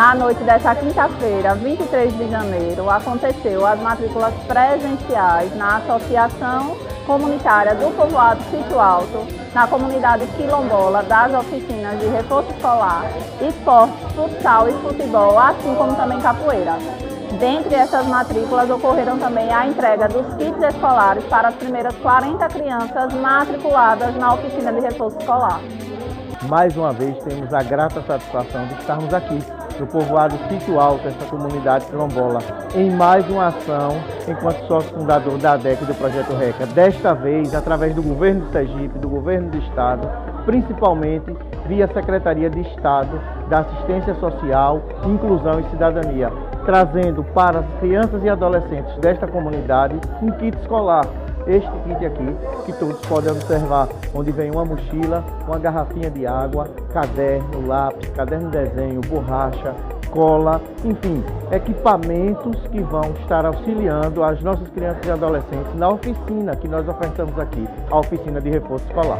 Na noite desta quinta-feira, 23 de janeiro, aconteceu as matrículas presenciais na Associação Comunitária do Povoado Sítio Alto, na comunidade quilombola, das oficinas de reforço escolar, esportes, futsal e futebol, assim como também capoeira. Dentre essas matrículas, ocorreram também a entrega dos kits escolares para as primeiras 40 crianças matriculadas na oficina de reforço escolar. Mais uma vez, temos a grata satisfação de estarmos aqui no povoado Sítio Alto, essa comunidade quilombola, em mais uma ação enquanto sócio fundador da ADEC do Projeto Reca. Desta vez, através do Governo do Sergipe, do Governo do Estado, principalmente via Secretaria de Estado da Assistência Social, Inclusão e Cidadania, trazendo para as crianças e adolescentes desta comunidade um kit escolar. Este kit aqui, que todos podem observar, onde vem uma mochila, uma garrafinha de água, caderno, lápis, caderno de desenho, borracha, cola, enfim, equipamentos que vão estar auxiliando as nossas crianças e adolescentes na oficina que nós ofertamos aqui, a oficina de reforço escolar.